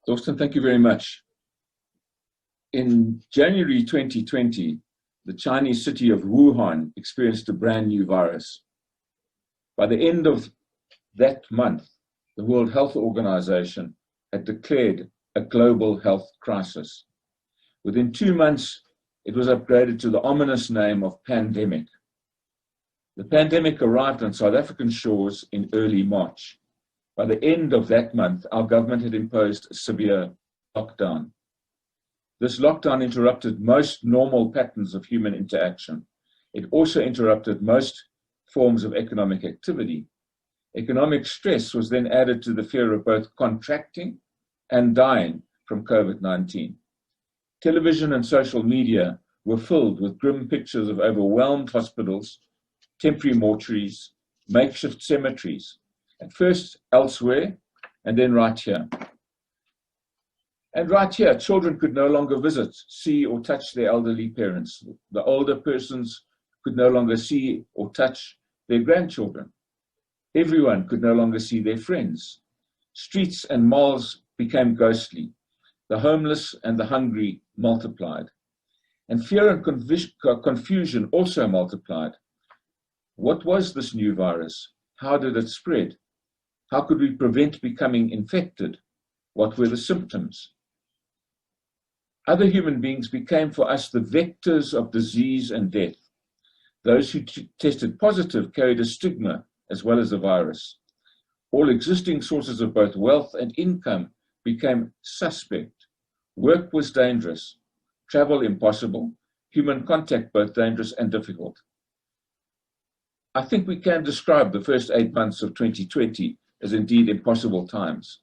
Thorsten, thank you very much. In January 2020, the Chinese city of Wuhan experienced a brand new virus. By the end of that month, the World Health Organization had declared a global health crisis. Within 2 months, it was upgraded to the ominous name of pandemic. The pandemic arrived on South African shores in early March. By the end of that month, our government had imposed a severe lockdown. This lockdown interrupted most normal patterns of human interaction. It also interrupted most forms of economic activity. Economic stress was then added to the fear of both contracting and dying from COVID-19. Television and social media were filled with grim pictures of overwhelmed hospitals, temporary mortuaries, makeshift cemeteries, at first elsewhere, and then right here. And right here, children could no longer visit, see, or touch their elderly parents. The older persons could no longer see or touch their grandchildren. Everyone could no longer see their friends. Streets and malls became ghostly. The homeless and the hungry multiplied. And fear and confusion also multiplied. What was this new virus? How did it spread? How could we prevent becoming infected? What were the symptoms? Other human beings became for us the vectors of disease and death. Those who tested positive carried a stigma as well as a virus. All existing sources of both wealth and income became suspect. Work was dangerous, travel impossible, human contact both dangerous and difficult. I think we can describe the first 8 months of 2020 as indeed impossible times.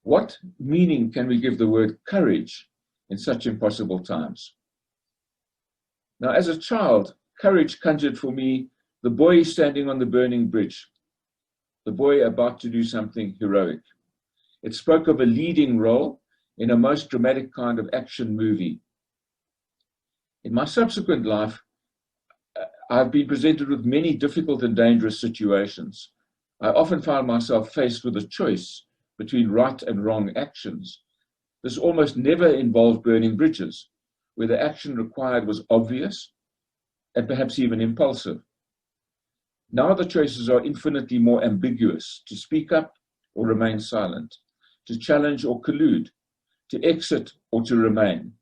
What meaning can we give the word courage in such impossible times? Now, as a child, courage conjured for me the boy standing on the burning bridge, the boy about to do something heroic. It spoke of a leading role in a most dramatic kind of action movie. In my subsequent life, I've been presented with many difficult and dangerous situations. I often found myself faced with a choice between right and wrong actions. This almost never involved burning bridges, where the action required was obvious and perhaps even impulsive. Now the choices are infinitely more ambiguous: to speak up or remain silent, to challenge or collude, to exit or to remain.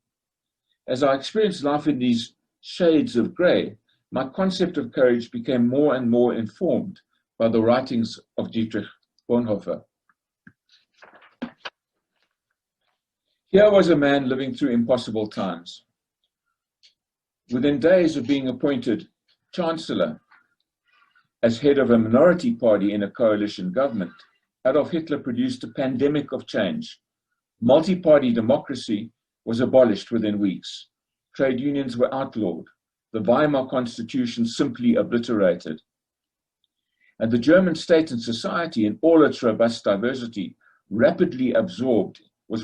As I experienced life in these shades of grey, my concept of courage became more and more informed by the writings of Dietrich Bonhoeffer. Here was a man living through impossible times. Within days of being appointed Chancellor as head of a minority party in a coalition government, Adolf Hitler produced a pandemic of change. Multi-party democracy was abolished within weeks. Trade unions were outlawed. The Weimar Constitution simply obliterated. And the German state and society, in all its robust diversity, was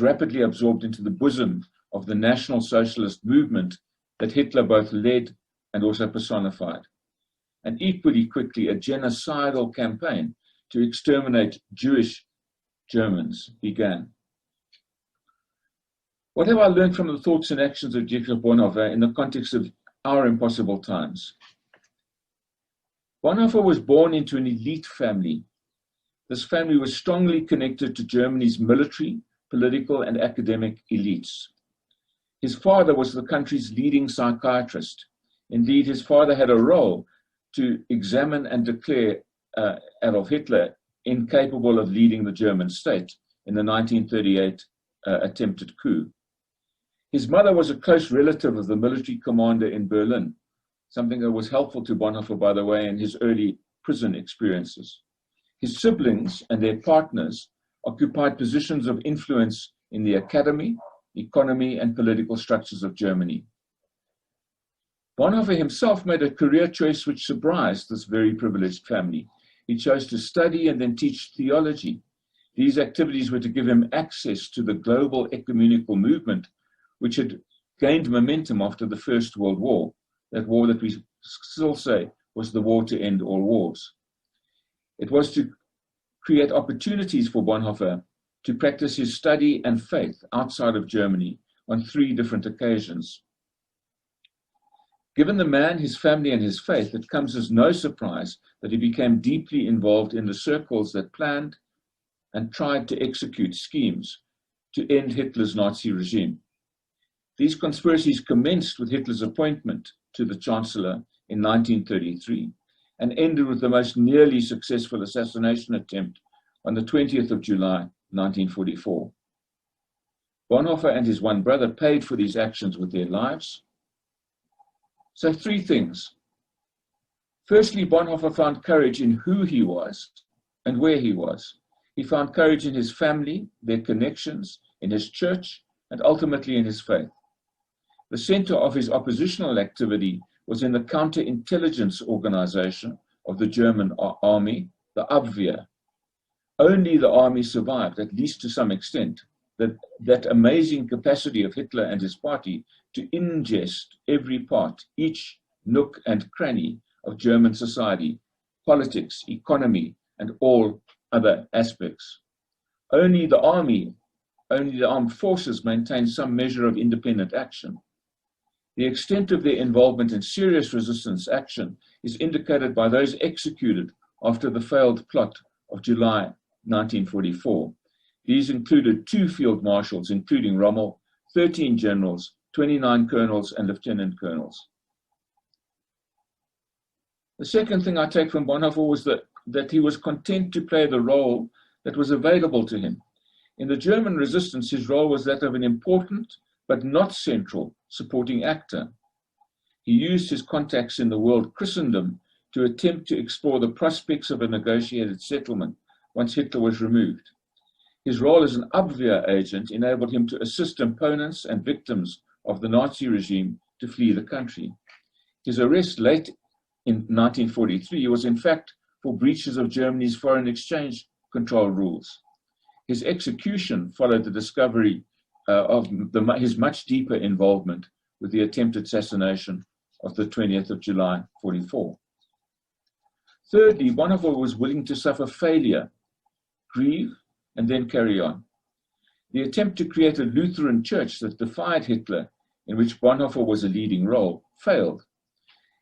rapidly absorbed into the bosom of the National Socialist movement that Hitler both led and also personified. And equally quickly, a genocidal campaign to exterminate Jewish Germans began. What have I learned from the thoughts and actions of Dietrich Bonhoeffer in the context of our impossible times? Bonhoeffer was born into an elite family. This family was strongly connected to Germany's military, political, and academic elites. His father was the country's leading psychiatrist. Indeed, his father had a role to examine and declare Adolf Hitler incapable of leading the German state in the 1938 attempted coup. His mother was a close relative of the military commander in Berlin, something that was helpful to Bonhoeffer, by the way, in his early prison experiences. His siblings and their partners occupied positions of influence in the academy, economy, and political structures of Germany. Bonhoeffer himself made a career choice which surprised this very privileged family. He chose to study and then teach theology. These activities were to give him access to the global ecumenical movement, which had gained momentum after the First World War, that war that we still say was the war to end all wars. It was to create opportunities for Bonhoeffer to practice his study and faith outside of Germany on 3 different occasions. Given the man, his family, and his faith, it comes as no surprise that he became deeply involved in the circles that planned and tried to execute schemes to end Hitler's Nazi regime. These conspiracies commenced with Hitler's appointment to the Chancellor in 1933 and ended with the most nearly successful assassination attempt on the 20th of July, 1944. Bonhoeffer and his one brother paid for these actions with their lives. So 3 things. Firstly, Bonhoeffer found courage in who he was and where he was. He found courage in his family, their connections, in his church, and ultimately in his faith. The center of his oppositional activity was in the counterintelligence organization of the German army, the Abwehr. Only the army survived, at least to some extent, that amazing capacity of Hitler and his party to ingest every part, each nook and cranny of German society, politics, economy, and all other aspects. Only the armed forces maintained some measure of independent action. The extent of their involvement in serious resistance action is indicated by those executed after the failed plot of July 1944. These included 2 field marshals, including Rommel, 13 generals, 29 colonels, and lieutenant colonels. The second thing I take from Bonhoeffer was that he was content to play the role that was available to him. In the German resistance, his role was that of an important but not central supporting actor. He used his contacts in the world Christendom to attempt to explore the prospects of a negotiated settlement once Hitler was removed. His role as an Abwehr agent enabled him to assist opponents and victims of the Nazi regime to flee the country. His arrest late in 1943 was in fact for breaches of Germany's foreign exchange control rules. His execution followed the discovery of his much deeper involvement with the attempted assassination of the 20th of July, 1944. Thirdly, Bonhoeffer was willing to suffer failure, grieve, and then carry on. The attempt to create a Lutheran church that defied Hitler, in which Bonhoeffer was a leading role, failed.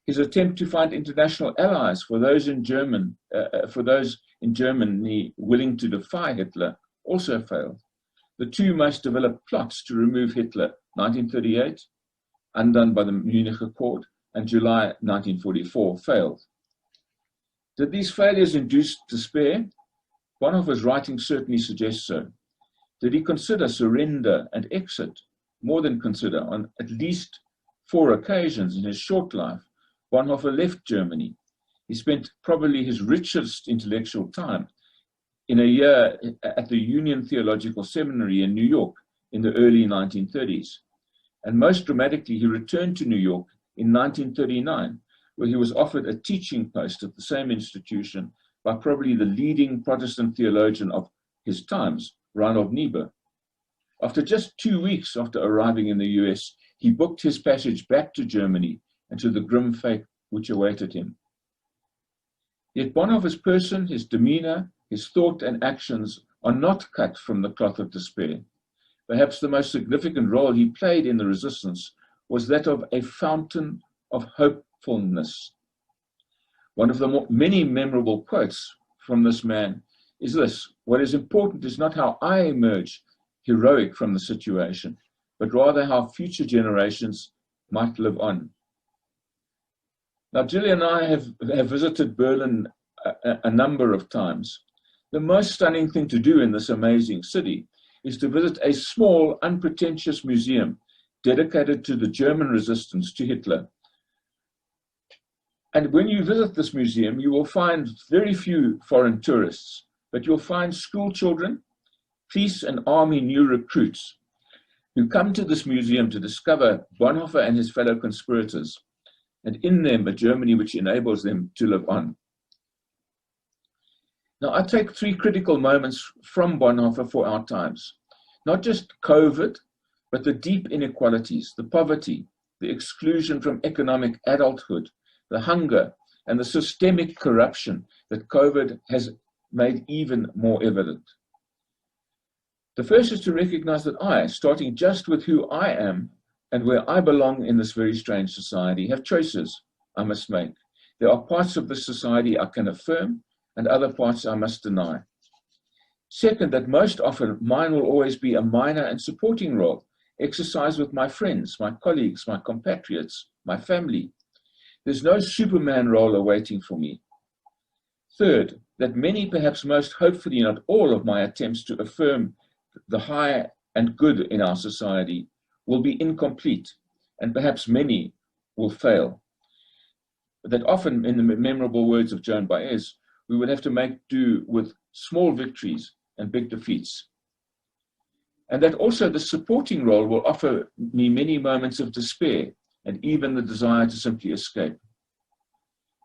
His attempt to find international allies for those in Germany willing to defy Hitler also failed. The 2 most developed plots to remove Hitler, 1938, undone by the Munich Accord, and July 1944, failed. Did these failures induce despair? Bonhoeffer's writing certainly suggests so. Did he consider surrender and exit? More than consider. On at least 4 occasions in his short life, Bonhoeffer left Germany. He spent probably his richest intellectual time in a year at the Union Theological Seminary in New York in the early 1930s. And most dramatically, he returned to New York in 1939, where he was offered a teaching post at the same institution by probably the leading Protestant theologian of his times, Reinhold Niebuhr. After just 2 weeks after arriving in the US, he booked his passage back to Germany and to the grim fate which awaited him. Yet Bonhoeffer's person, his demeanor, his thought and actions are not cut from the cloth of despair. Perhaps the most significant role he played in the resistance was that of a fountain of hopefulness. One of the many memorable quotes from this man is this: "What is important is not how I emerge heroic from the situation, but rather how future generations might live on." Now, Gillian and I have visited Berlin a number of times. The most stunning thing to do in this amazing city is to visit a small, unpretentious museum dedicated to the German resistance to Hitler. And when you visit this museum, you will find very few foreign tourists, but you'll find school children, police and army new recruits who come to this museum to discover Bonhoeffer and his fellow conspirators, and in them a Germany which enables them to live on. Now, I take 3 critical moments from Bonhoeffer for our times. Not just COVID, but the deep inequalities, the poverty, the exclusion from economic adulthood, the hunger, and the systemic corruption that COVID has made even more evident. The first is to recognize that I, starting just with who I am and where I belong in this very strange society, have choices I must make. There are parts of this society I can affirm and other parts I must deny. Second, that most often mine will always be a minor and supporting role, exercised with my friends, my colleagues, my compatriots, my family. There's no Superman role awaiting for me. Third, that many, perhaps most hopefully not all of my attempts to affirm the high and good in our society will be incomplete, and perhaps many will fail. That often, in the memorable words of Joan Baez, we would have to make do with small victories and big defeats. And that also the supporting role will offer me many moments of despair and even the desire to simply escape.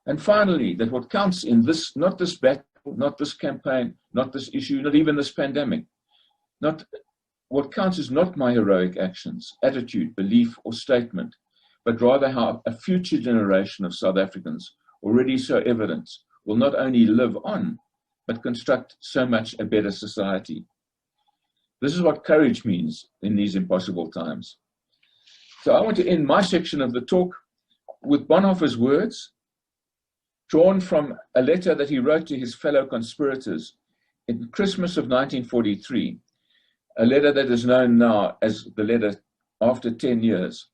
And finally, that what counts in this, not this battle, not this campaign, not this issue, not even this pandemic, what counts is not my heroic actions, attitude, belief, or statement, but rather how a future generation of South Africans, already so evident, will not only live on, but construct so much a better society. This is what courage means in these impossible times. So I want to end my section of the talk with Bonhoeffer's words, drawn from a letter that he wrote to his fellow conspirators in Christmas of 1943, a letter that is known now as the letter after 10 years.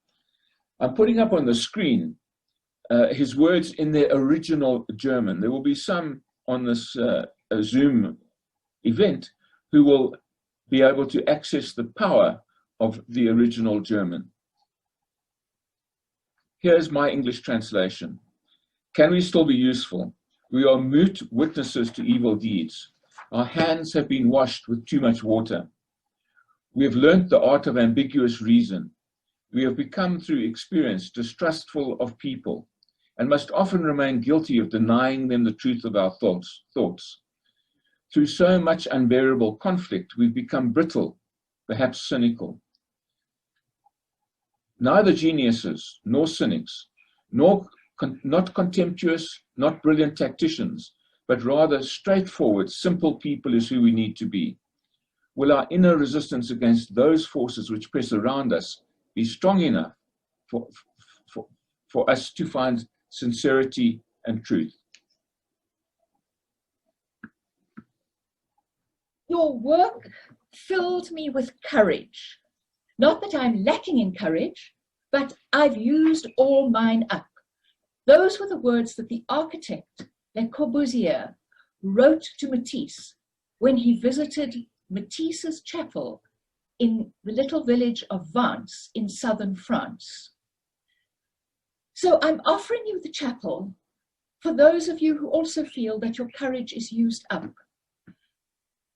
I'm putting up on the screen his words in their original German. There will be some on this Zoom event who will be able to access the power of the original German. Here's my English translation. Can we still be useful? We are mute witnesses to evil deeds. Our hands have been washed with too much water. We have learnt the art of ambiguous reason. We have become, through experience, distrustful of people and must often remain guilty of denying them the truth of our thoughts. Through so much unbearable conflict, we've become brittle, perhaps cynical. Neither geniuses nor cynics, not contemptuous, not brilliant tacticians, but rather straightforward, simple people is who we need to be. Will our inner resistance against those forces which press around us be strong enough for us to find sincerity and truth? Your work filled me with courage. Not that I'm lacking in courage, but I've used all mine up. Those were the words that the architect, Le Corbusier, wrote to Matisse when he visited Matisse's chapel in the little village of Vence in southern France. So I'm offering you the chapel for those of you who also feel that your courage is used up.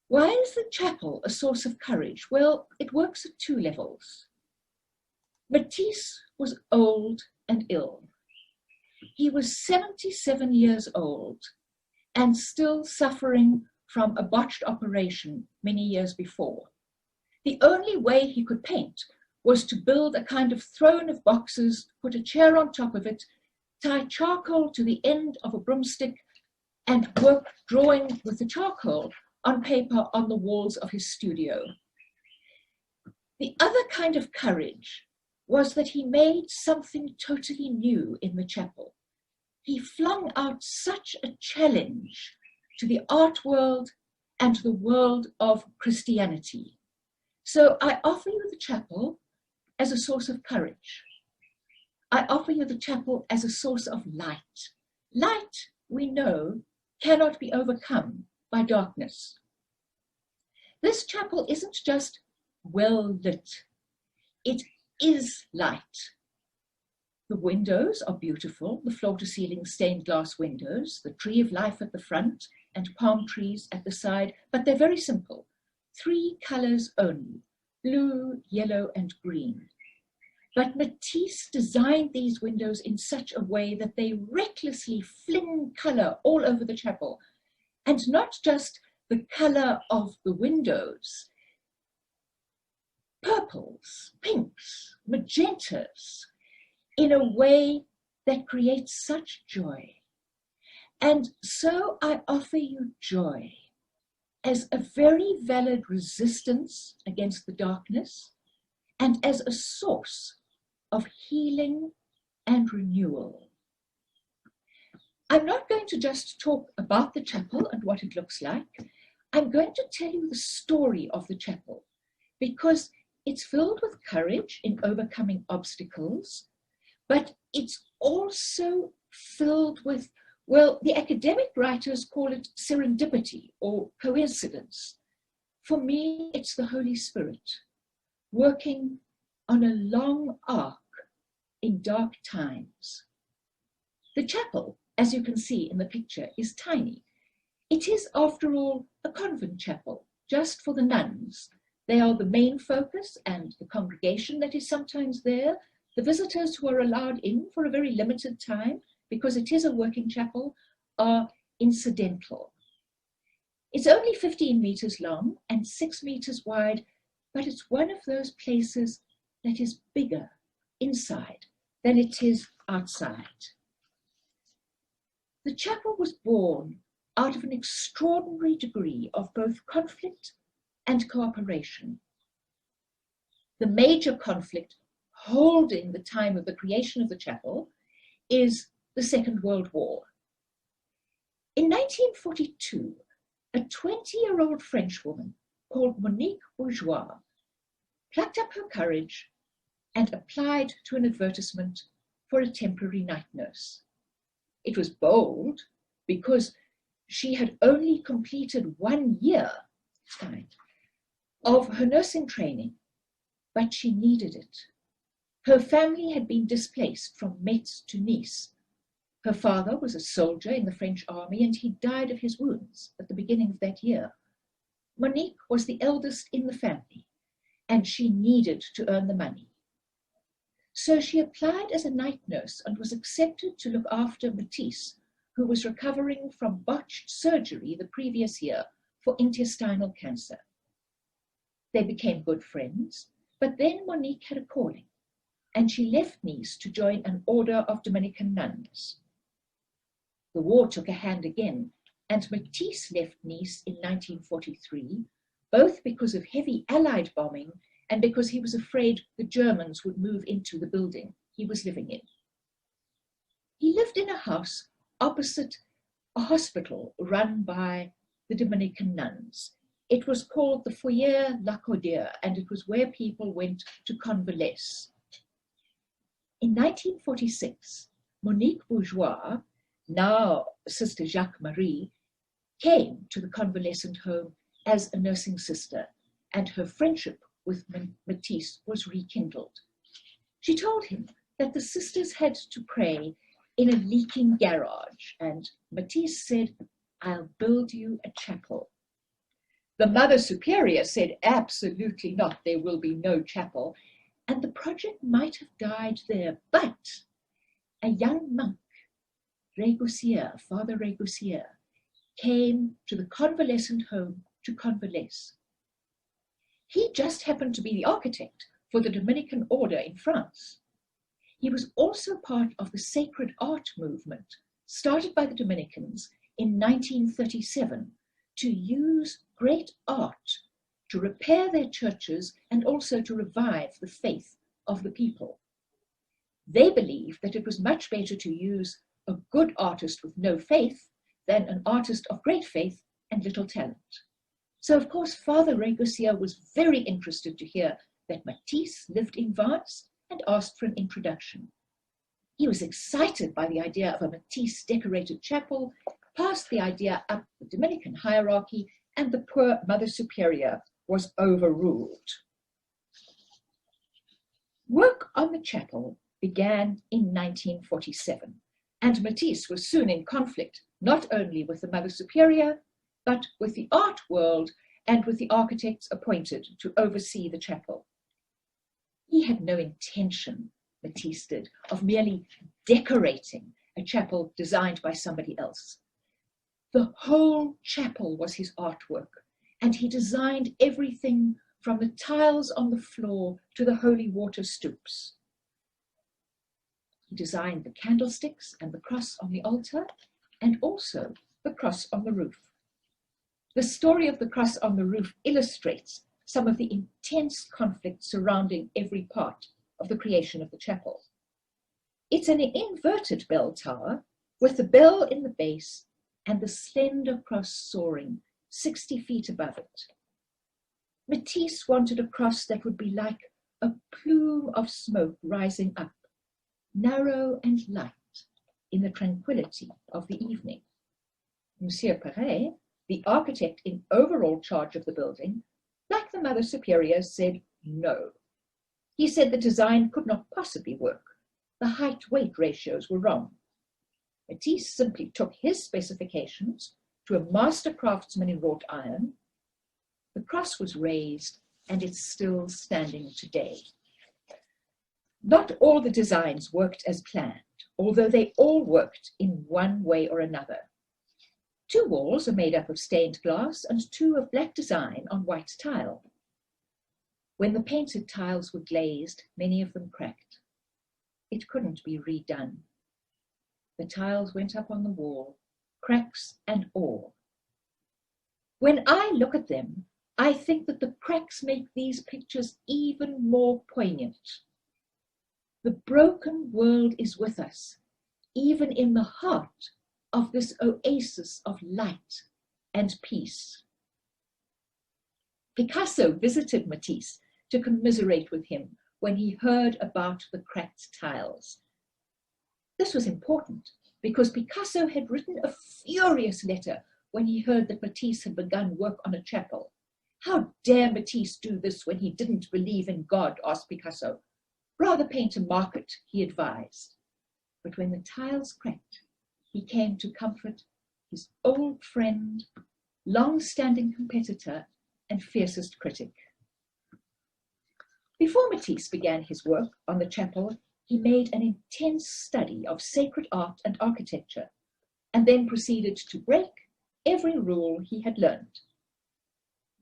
Why is the chapel a source of courage? Well, it works at two levels. Matisse was old and ill. He was 77 years old and still suffering from a botched operation many years before. The only way he could paint was to build a kind of throne of boxes, put a chair on top of it, tie charcoal to the end of a broomstick, and work drawing with the charcoal on paper on the walls of his studio. The other kind of courage was that he made something totally new in the chapel. He flung out such a challenge to the art world and to the world of Christianity. So I offer you the chapel as a source of courage. I offer you the chapel as a source of light. Light, we know, cannot be overcome by darkness. This chapel isn't just well lit. It is light. The windows are beautiful, the floor-to-ceiling stained glass windows, the tree of life at the front and palm trees at the side, but they're very simple. 3 colors only, blue, yellow, and green. But Matisse designed these windows in such a way that they recklessly fling color all over the chapel, and not just the color of the windows, purples, pinks, magentas, in a way that creates such joy. And so I offer you joy. as a very valid resistance against the darkness and as a source of healing and renewal. I'm not going to just talk about the chapel and what it looks like. I'm going to tell you the story of the chapel, because it's filled with courage in overcoming obstacles, but it's also filled with, well, the academic writers call it serendipity or coincidence. For me, it's the Holy Spirit working on a long arc in dark times. The chapel, as you can see in the picture, is tiny. It is, after all, a convent chapel, just for the nuns. They are the main focus, and the congregation that is sometimes there, the visitors who are allowed in for a very limited time, because it is a working chapel, are incidental. It's only 15 meters long and 6 meters wide, but it's one of those places that is bigger inside than it is outside. The chapel was born out of an extraordinary degree of both conflict and cooperation. The major conflict holding the time of the creation of the chapel is the Second World War. In 1942, a 20-year-old Frenchwoman called Monique Bourgeois plucked up her courage and applied to an advertisement for a temporary night nurse. It was bold because she had only completed 1 year of her nursing training, but she needed it. Her family had been displaced from Metz to Nice. Her father was a soldier in the French army, and he died of his wounds at the beginning of that year. Monique was the eldest in the family, and she needed to earn the money. So she applied as a night nurse and was accepted to look after Matisse, who was recovering from botched surgery the previous year for intestinal cancer. They became good friends, but then Monique had a calling, and she left Nice to join an order of Dominican nuns. The war took a hand again, and Matisse left Nice in 1943, both because of heavy Allied bombing and because he was afraid the Germans would move into the building he was living in. He lived in a house opposite a hospital run by the Dominican nuns. It was called the Foyer La Caudière, and it was where people went to convalesce. In 1946, Monique Bourgeois, now Sister Jacques Marie, came to the convalescent home as a nursing sister, and her friendship with Matisse was rekindled. She told him that the sisters had to pray in a leaking garage, and Matisse said, "I'll build you a chapel." The Mother Superior said, "Absolutely not, there will be no chapel," and the project might have died there, but a young monk, Father Régoussier, came to the convalescent home to convalesce. He just happened to be the architect for the Dominican order in France. He was also part of the sacred art movement started by the Dominicans in 1937 to use great art to repair their churches and also to revive the faith of the people. They believed that it was much better to use a good artist with no faith than an artist of great faith and little talent. So, of course, Father Régoussier was very interested to hear that Matisse lived in Vence and asked for an introduction. He was excited by the idea of a Matisse-decorated chapel, passed the idea up the Dominican hierarchy, and the poor Mother Superior was overruled. Work on the chapel began in 1947, and Matisse was soon in conflict not only with the Mother Superior, but with the art world and with the architects appointed to oversee the chapel. He had no intention, Matisse did, of merely decorating a chapel designed by somebody else. The whole chapel was his artwork, and he designed everything from the tiles on the floor to the holy water stoops. He designed the candlesticks and the cross on the altar, and also the cross on the roof. The story of the cross on the roof illustrates some of the intense conflict surrounding every part of the creation of the chapel. It's an inverted bell tower with the bell in the base and the slender cross soaring 60 feet above it. Matisse wanted a cross that would be like a plume of smoke rising up, narrow and light in the tranquility of the evening. Monsieur Perret, the architect in overall charge of the building, like the Mother Superior, said no. He said the design could not possibly work. The height-weight ratios were wrong. Matisse simply took his specifications to a master craftsman in wrought iron. The cross was raised, and it's still standing today. Not all the designs worked as planned, although they all worked in one way or another. 2 walls are made up of stained glass and 2 of black design on white tile. When the painted tiles were glazed, many of them cracked. It couldn't be redone. The tiles went up on the wall, cracks and all. When I look at them, I think that the cracks make these pictures even more poignant. The broken world is with us, even in the heart of this oasis of light and peace. Picasso visited Matisse to commiserate with him when he heard about the cracked tiles. This was important because Picasso had written a furious letter when he heard that Matisse had begun work on a chapel. How dare Matisse do this when he didn't believe in God, asked Picasso. Rather paint a market, he advised. But when the tiles cracked, he came to comfort his old friend, long-standing competitor, and fiercest critic. Before Matisse began his work on the chapel, he made an intense study of sacred art and architecture, and then proceeded to break every rule he had learned.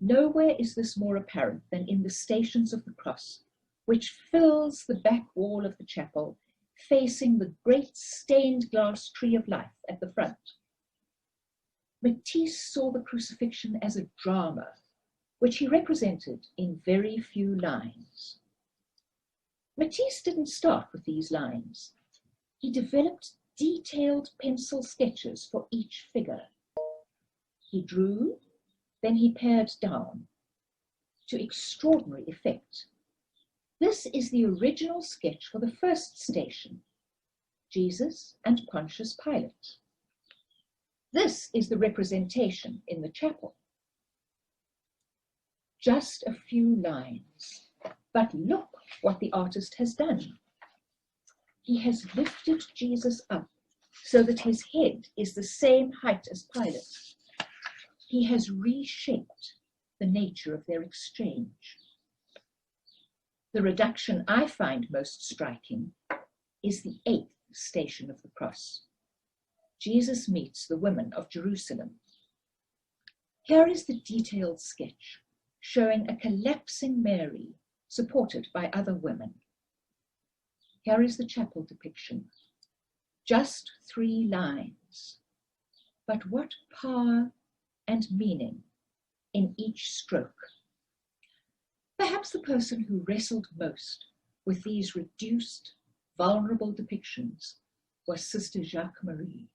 Nowhere is this more apparent than in the Stations of the Cross, which fills the back wall of the chapel, facing the great stained glass tree of life at the front. Matisse saw the crucifixion as a drama, which he represented in very few lines. Matisse didn't start with these lines. He developed detailed pencil sketches for each figure. He drew, then he pared down to extraordinary effect. This is the original sketch for the first station, Jesus and Pontius Pilate. This is the representation in the chapel. Just a few lines, but look what the artist has done. He has lifted Jesus up so that his head is the same height as Pilate. He has reshaped the nature of their exchange. The reduction I find most striking is the 8th station of the cross. Jesus meets the women of Jerusalem. Here is the detailed sketch showing a collapsing Mary supported by other women. Here is the chapel depiction. Just 3 lines, but what power and meaning in each stroke. Perhaps the person who wrestled most with these reduced, vulnerable depictions was Sister Jacques Marie.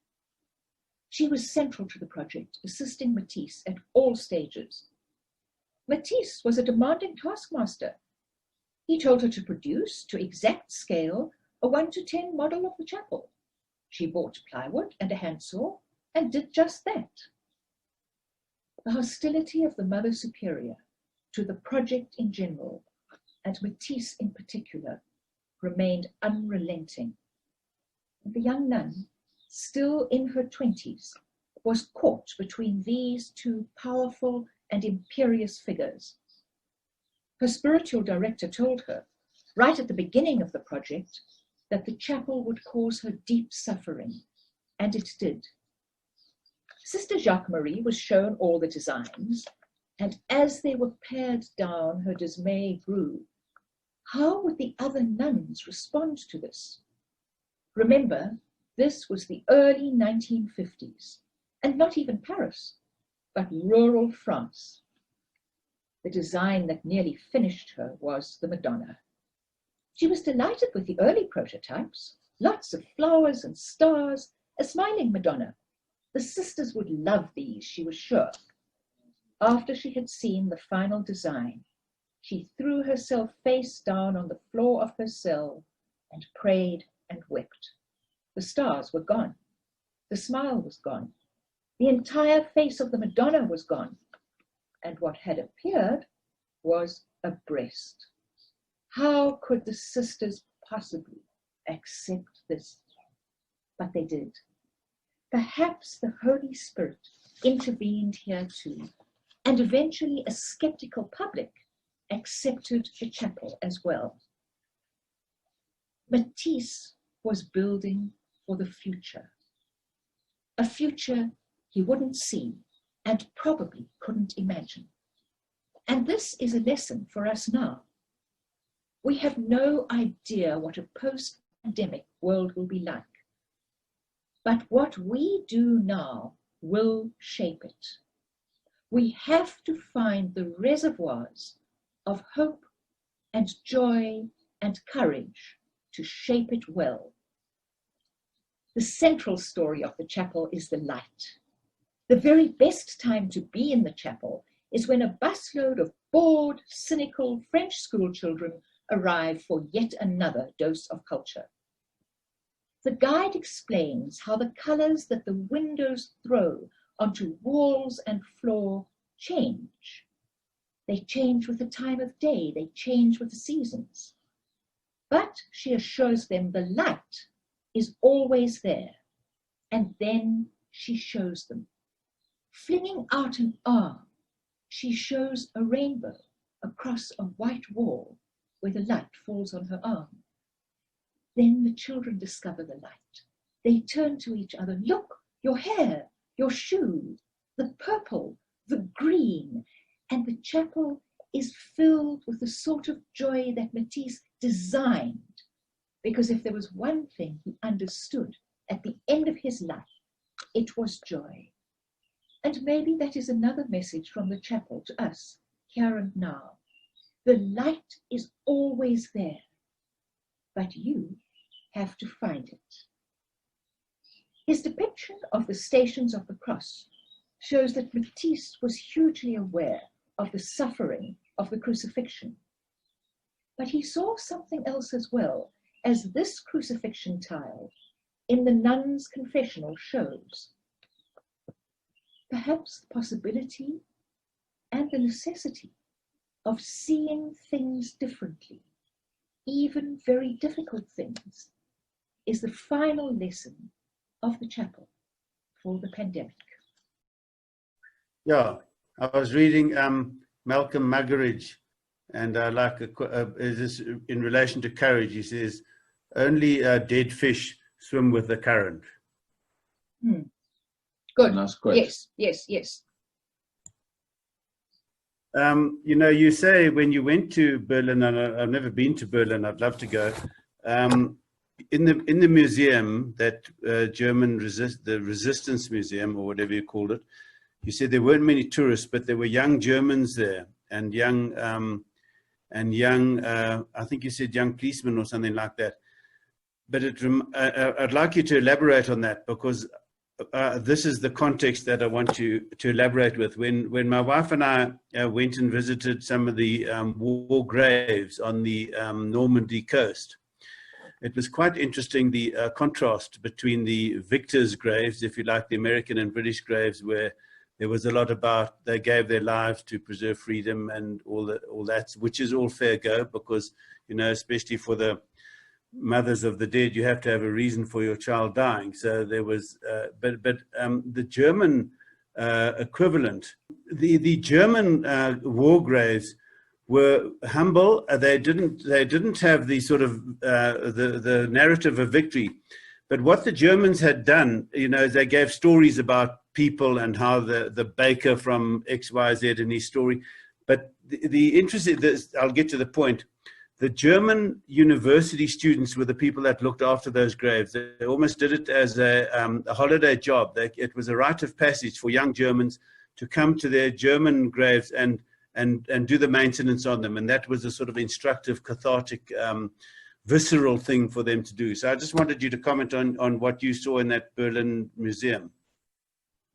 She was central to the project, assisting Matisse at all stages. Matisse was a demanding taskmaster. He told her to produce, to exact scale, a 1:10 model of the chapel. She bought plywood and a handsaw and did just that. The hostility of the Mother Superior to the project in general, and Matisse in particular, remained unrelenting. And the young nun, still in her 20s, was caught between these 2 powerful and imperious figures. Her spiritual director told her, right at the beginning of the project, that the chapel would cause her deep suffering, and it did. Sister Jacques Marie was shown all the designs, and as they were pared down, her dismay grew. How would the other nuns respond to this? Remember, this was the early 1950s, and not even Paris, but rural France. The design that nearly finished her was the Madonna. She was delighted with the early prototypes, lots of flowers and stars, a smiling Madonna. The sisters would love these, she was sure. After she had seen the final design, she threw herself face down on the floor of her cell and prayed and wept. The stars were gone. The smile was gone. The entire face of the Madonna was gone. And what had appeared was a breast. How could the sisters possibly accept this? But they did. Perhaps the Holy Spirit intervened here too, and eventually a skeptical public accepted the chapel as well. Matisse was building for the future, a future he wouldn't see and probably couldn't imagine. And this is a lesson for us now. We have no idea what a post-pandemic world will be like. But what we do now will shape it. We have to find the reservoirs of hope and joy and courage to shape it well. The central story of the chapel is the light. The very best time to be in the chapel is when a busload of bored, cynical French school children arrive for yet another dose of culture. The guide explains how the colors that the windows throw onto walls and floor change. They change with the time of day, they change with the seasons. But she assures them the light is always there, and then she shows them. Flinging out an arm, she shows a rainbow across a white wall where the light falls on her arm. Then the children discover the light. They turn to each other. Look, your hair, your shoe, the purple, the green. And the chapel is filled with the sort of joy that Matisse designed. Because if there was one thing he understood at the end of his life, it was joy. And maybe that is another message from the chapel to us, here and now. The light is always there, but you have to find it. His depiction of the Stations of the Cross shows that Matisse was hugely aware of the suffering of the crucifixion. But he saw something else as well, as this crucifixion tile in the nun's confessional shows. Perhaps the possibility and the necessity of seeing things differently, even very difficult things, is the final lesson of the chapel for the pandemic. Yeah, I was reading Malcolm Muggeridge, and I like is this in relation to courage. He says, "Only dead fish swim with the current." Good. Nice quote. Yes. You know, you say when you went to Berlin, and I've never been to Berlin, I'd love to go. In the museum, that German the Resistance Museum, or whatever you called it, you said there weren't many tourists, but there were young Germans there, and young, I think you said young policemen or something like that. But I'd like you to elaborate on that, because this is the context that I want to elaborate with. When my wife and I went and visited some of the war graves on the Normandy coast, it was quite interesting, the contrast between the victors' graves, if you like, the American and British graves, where there was a lot about they gave their lives to preserve freedom and all that, which is all fair go, because, you know, especially for the mothers of the dead, you have to have a reason for your child dying. So there was, but the German equivalent, the German war graves were humble. They didn't have the sort of the narrative of victory. But what the Germans had done, you know, they gave stories about people and how the baker from XYZ in his story. But the interesting, I'll get to the point. The German university students were the people that looked after those graves. They almost did it as a holiday job. It was a rite of passage for young Germans to come to their German graves and do the maintenance on them. And that was a sort of instructive, cathartic, visceral thing for them to do. So I just wanted you to comment on what you saw in that Berlin museum.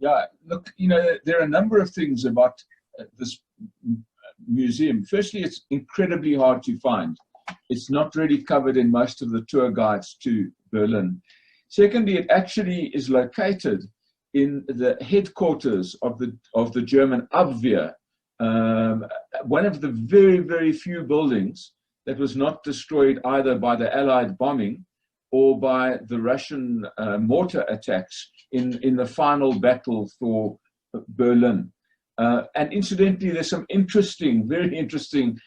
Yeah, look, there are a number of things about this museum. Firstly, it's incredibly hard to find. It's not really covered in most of the tour guides to Berlin. Secondly, it actually is located in the headquarters of the German Abwehr, one of the very, very few buildings that was not destroyed either by the Allied bombing or by the Russian mortar attacks in the final battle for Berlin. And incidentally, there's some interesting, very interesting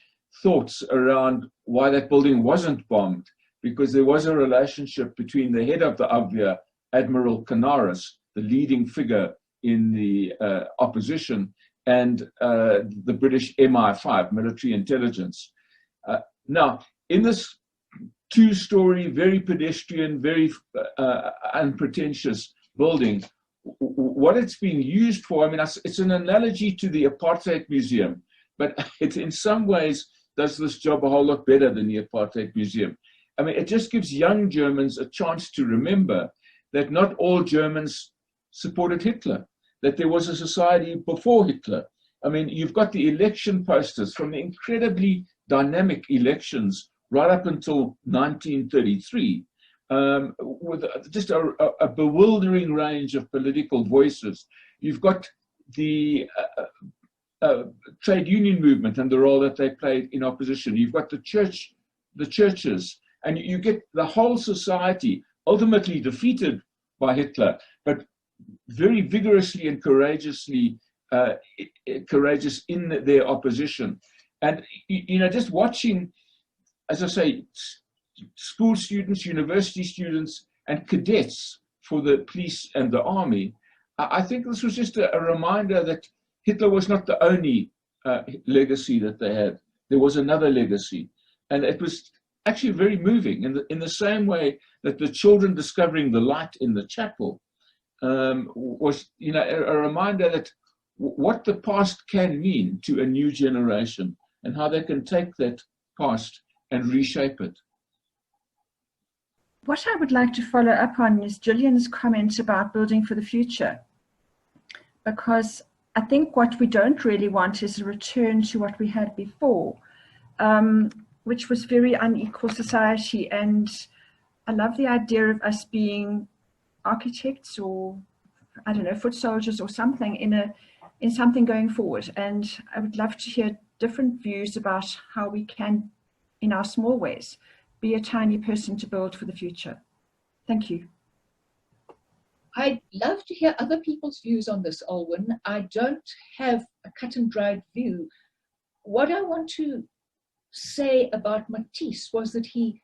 thoughts around why that building wasn't bombed, because there was a relationship between the head of the Abwehr, Admiral Canaris, the leading figure in the opposition, and the British MI5, military intelligence. Now, in this two-story, very pedestrian, very unpretentious building, what it's being used for, I mean, it's an analogy to the Apartheid Museum, but it in some ways does this job a whole lot better than the Apartheid Museum. I mean, it just gives young Germans a chance to remember that not all Germans supported Hitler, that there was a society before Hitler. I mean, you've got the election posters from the incredibly dynamic elections right up until 1933, with just a bewildering range of political voices. You've got the trade union movement and the role that they played in opposition. You've got the churches, and you get the whole society ultimately defeated by Hitler, but very vigorously and courageously courageous in their opposition. And just watching, as I say, school students, university students, and cadets for the police and the army, I think this was just a reminder that Hitler was not the only legacy that they had. There was another legacy. And it was actually very moving in the same way that the children discovering the light in the chapel was a reminder that what the past can mean to a new generation and how they can take that past and reshape it. What I would like to follow up on is Gillian's comment about building for the future, because I think what we don't really want is a return to what we had before, which was very unequal society. And I love the idea of us being architects or, I don't know, foot soldiers or something in something going forward. And I would love to hear different views about how we can, in our small ways, be a tiny person to build for the future. Thank you. I'd love to hear other people's views on this, Olwen. I don't have a cut and dried view. What I want to say about Matisse was that he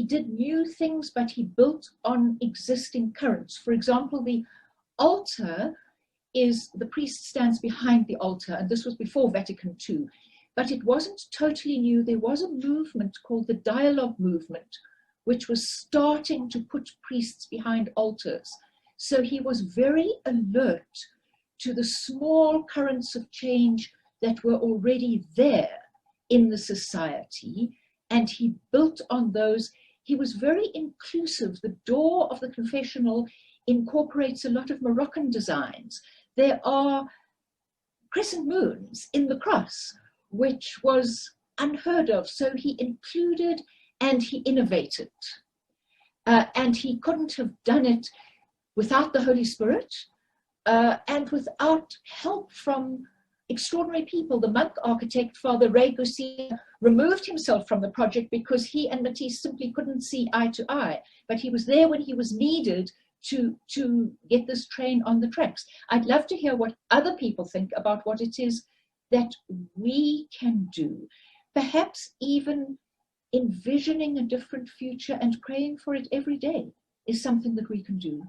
did new things, but he built on existing currents. For example, the altar is, the priest stands behind the altar, and this was before Vatican II. But it wasn't totally new. There was a movement called the dialogue movement, which was starting to put priests behind altars. So he was very alert to the small currents of change that were already there in the society, and he built on those. He was very inclusive. The door of the confessional incorporates a lot of Moroccan designs. There are crescent moons in the cross, which was unheard of. So he included and he innovated. And he couldn't have done it without the Holy Spirit and without help from extraordinary people. The monk architect, Father Ray Garcia, removed himself from the project because he and Matisse simply couldn't see eye to eye. But he was there when he was needed to get this train on the tracks. I'd love to hear what other people think about what it is that we can do. Perhaps even envisioning a different future and praying for it every day is something that we can do.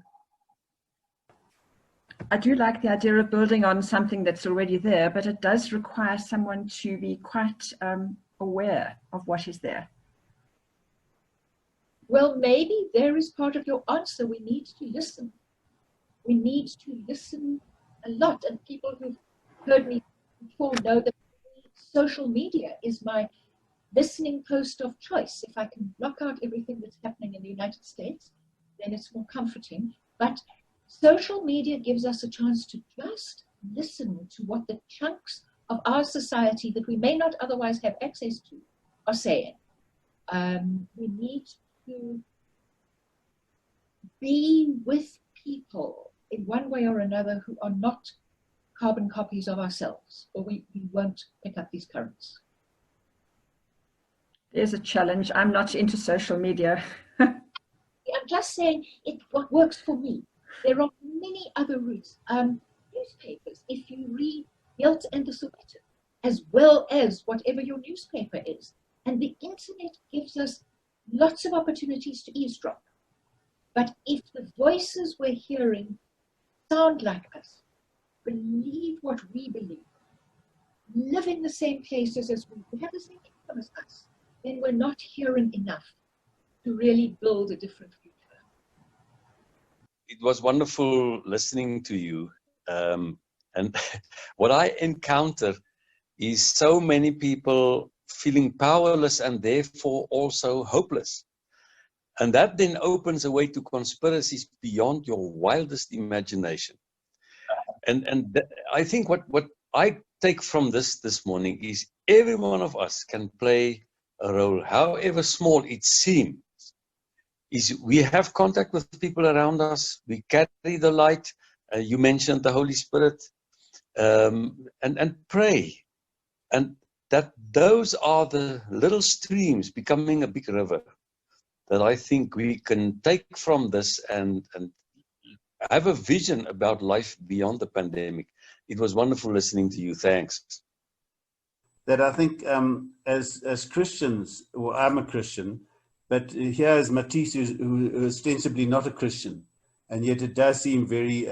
I do like the idea of building on something that's already there, but it does require someone to be quite aware of what is there. Well, maybe there is part of your answer. We need to listen. We need to listen a lot, and people who've heard me before know that social media is my listening post of choice. If I can block out everything that's happening in the United States, then it's more comforting. But social media gives us a chance to just listen to what the chunks of our society that we may not otherwise have access to are saying. We need to be with people in one way or another who are not carbon copies of ourselves, or we won't pick up these currents. There's a challenge. I'm not into social media. I'm just saying what works for me. There are many other routes. Newspapers, if you read Gillian and the Sowetan, as well as whatever your newspaper is. And the internet gives us lots of opportunities to eavesdrop. But if the voices we're hearing sound like us, believe what we believe, live in the same places as we have the same income as us, then we're not hearing enough to really build a different future. It was wonderful listening to you. And what I encounter is so many people feeling powerless and therefore also hopeless. And that then opens a way to conspiracies beyond your wildest imagination. And I think what I take from this morning is every one of us can play a role, however small it seems. Is we have contact with people around us, we carry the light, you mentioned the Holy Spirit, and pray. And that those are the little streams becoming a big river that I think we can take from this and have a vision about life beyond the pandemic. It was wonderful listening to you. Thanks. That I think as Christians, well, I'm a Christian, but here is Matisse, who is ostensibly not a Christian, and yet it does seem very,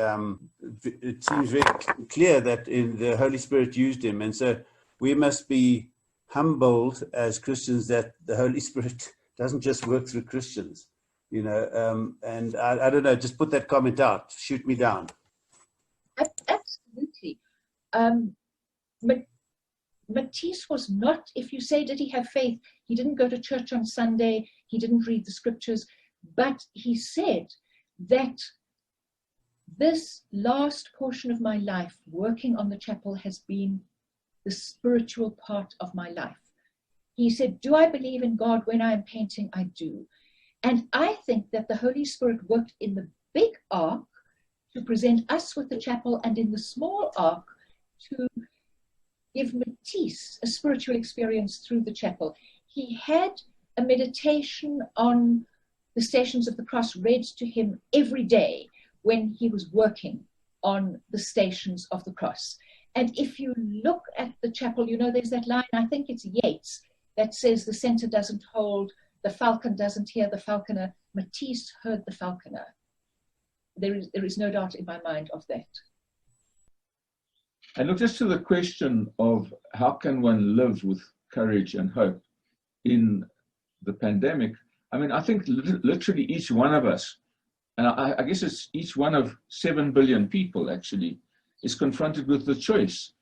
it seems very clear that the Holy Spirit used him, and so we must be humbled as Christians that the Holy Spirit doesn't just work through Christians, you know. And I don't know, just put that comment out, shoot me down. Absolutely. Matisse was not, if you say, did he have faith? He didn't go to church on Sunday. He didn't read the scriptures. But he said that this last portion of my life, working on the chapel, has been the spiritual part of my life. He said, do I believe in God when I am painting? I do. And I think that the Holy Spirit worked in the big arc to present us with the chapel, and in the small arc to give Matisse a spiritual experience through the chapel. He had a meditation on the Stations of the Cross read to him every day when he was working on the Stations of the Cross. And if you look at the chapel, you know, there's that line, I think it's Yeats, that says the center doesn't hold, the falcon doesn't hear the falconer. Matisse heard the falconer. There is no doubt in my mind of that. And look, just to the question of how can one live with courage and hope in the pandemic, I mean, I think literally each one of us, and I guess it's each one of 7 billion people actually, is confronted with the choice.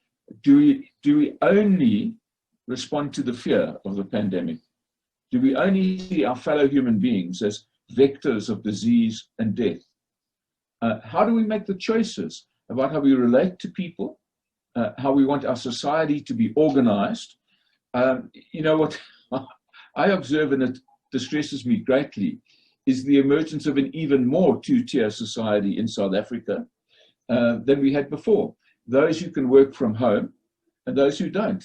Do we only respond to the fear of the pandemic? Do we only see our fellow human beings as vectors of disease and death? How do we make the choices about how we relate to people, how we want our society to be organized? You know, what I observe, and it distresses me greatly, is the emergence of an even more two-tier society in South Africa than we had before. Those who can work from home and those who don't.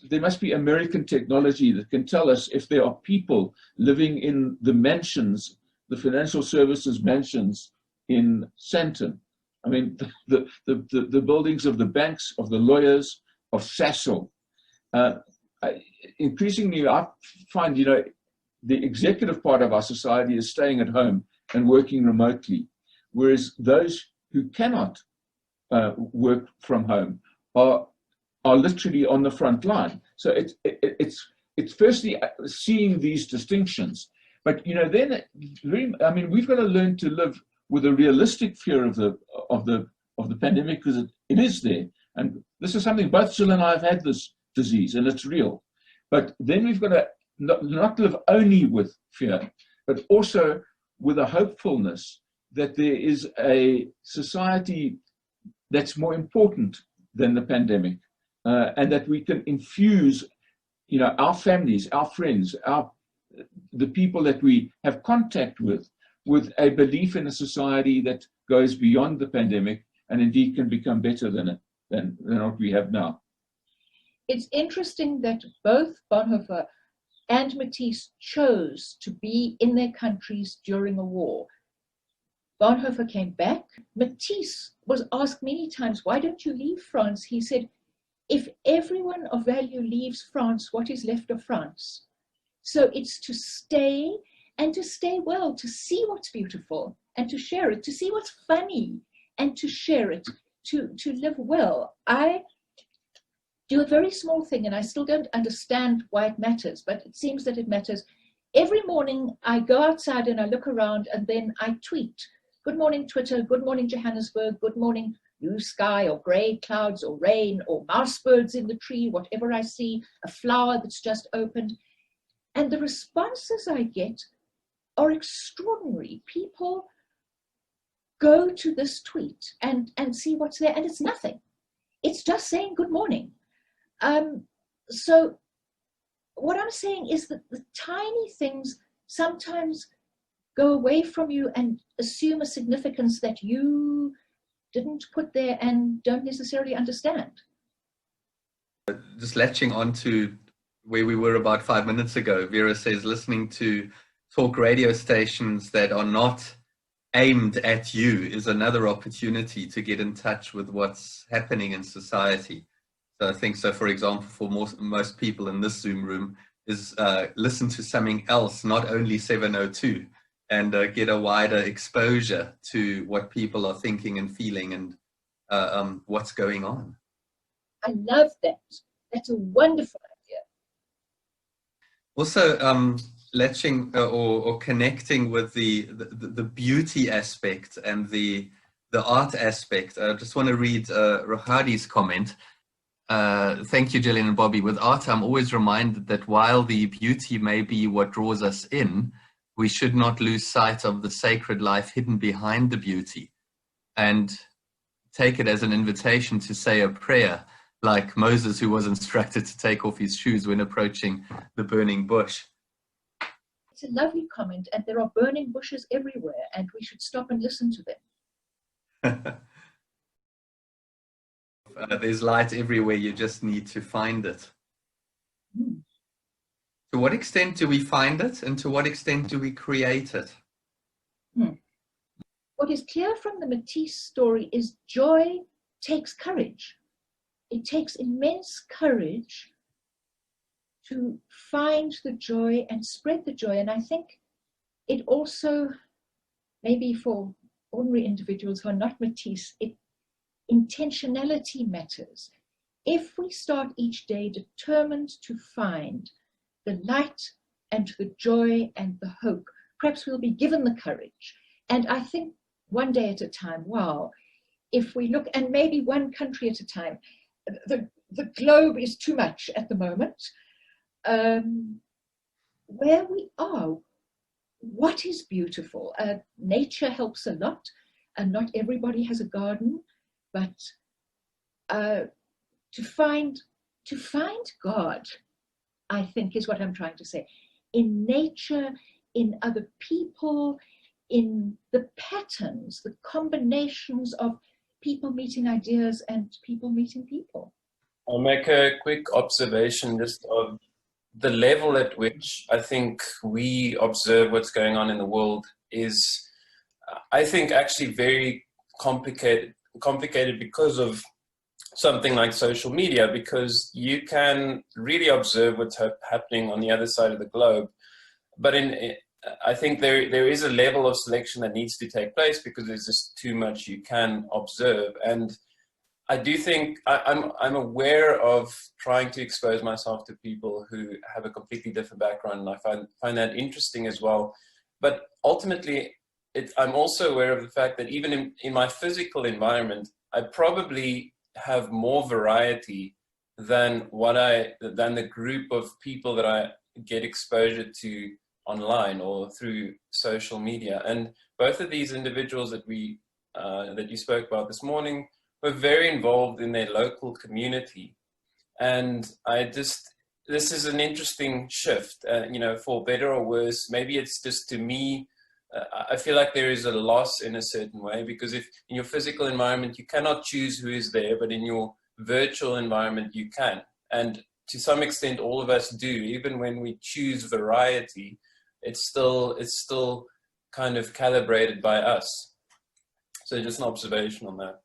There must be American technology that can tell us if there are people living in the mansions, the financial services mansions in Sandton. I mean, the buildings of the banks, of the lawyers, of Sasol. Increasingly, I find, you know, the executive part of our society is staying at home and working remotely, whereas those who cannot work from home are literally on the front line. So it's firstly seeing these distinctions, but you know, then we've got to learn to live with a realistic fear of the of the pandemic, because it is there. And this is something, both Jill and I have had this disease, and it's real. But then we've got to not live only with fear, but also with a hopefulness that there is a society that's more important than the pandemic, and that we can infuse, our families, our friends, the people that we have contact with a belief in a society that goes beyond the pandemic and indeed can become better than what we have now. It's interesting that both Bonhoeffer and Matisse chose to be in their countries during a war. Bonhoeffer came back. Matisse was asked many times, why don't you leave France? He said, if everyone of value leaves France, what is left of France? So it's to stay, and to stay well, to see what's beautiful and to share it, to see what's funny and to share it, to live well. I do a very small thing, and I still don't understand why it matters, but it seems that it matters. Every morning I go outside and I look around, and then I tweet, good morning Twitter, good morning Johannesburg, good morning blue sky or grey clouds or rain or mouse birds in the tree, whatever I see, a flower that's just opened. And the responses I get are extraordinary. People go to this tweet and see what's there, and it's nothing. It's just saying good morning. So what I'm saying is that the tiny things sometimes go away from you and assume a significance that you didn't put there and don't necessarily understand. Just latching on to where we were about 5 minutes ago, Vera says listening to talk radio stations that are not aimed at you is another opportunity to get in touch with what's happening in society. So I think, so for example, for most people in this Zoom room is listen to something else, not only 702, and get a wider exposure to what people are thinking and feeling and what's going on. I love that. That's a wonderful idea. Also, latching or connecting with the beauty aspect and the art aspect. I just want to read Rahadi's comment. Thank you, Gillian and Bobby. With art, I'm always reminded that while the beauty may be what draws us in, we should not lose sight of the sacred life hidden behind the beauty, and take it as an invitation to say a prayer, like Moses, who was instructed to take off his shoes when approaching the burning bush. It's a lovely comment, and there are burning bushes everywhere, and we should stop and listen to them. There's light everywhere, you just need to find it. To what extent do we find it, and to what extent do we create it? What is clear from the Matisse story is joy takes courage. It takes immense courage to find the joy and spread the joy. And I think it also, maybe for ordinary individuals who are not Matisse, intentionality matters. If we start each day determined to find the light and the joy and the hope, perhaps we'll be given the courage. And I think one day at a time, wow, if we look, and maybe one country at a time, the globe is too much at the moment. Where we are, what is beautiful? Nature helps a lot, and not everybody has a garden, but to find God, I think, is what I'm trying to say. In nature, in other people, in the patterns, the combinations of people meeting ideas and people meeting people. I'll make a quick observation just of the level at which I think we observe what's going on in the world is, I think, actually very complicated because of something like social media, because you can really observe what's happening on the other side of the globe. But I think there is a level of selection that needs to take place because there's just too much you can observe. And I do think I'm aware of trying to expose myself to people who have a completely different background, and I find that interesting as well. But ultimately, I'm also aware of the fact that even in my physical environment, I probably have more variety than the group of people that I get exposure to online or through social media. And both of these individuals that you spoke about this morning were very involved in their local community. And this is an interesting shift, for better or worse. Maybe it's just, to me, I feel like there is a loss in a certain way, because if in your physical environment, you cannot choose who is there, but in your virtual environment, you can. And to some extent, all of us do. Even when we choose variety, it's still kind of calibrated by us. So just an observation on that.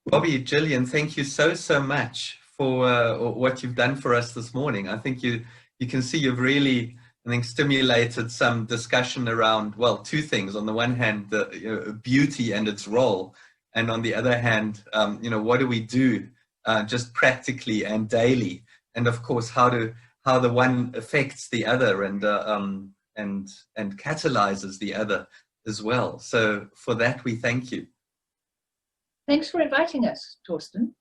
Bobby, Gillian, thank you so much for what you've done for us this morning. I think you can see you've really, I think, stimulated some discussion around, well, two things. On the one hand, the beauty and its role, and on the other hand, what do we do just practically and daily, and of course how the one affects the other and catalyzes the other as well. So for that, we thank you. Thanks for inviting us, Torsten.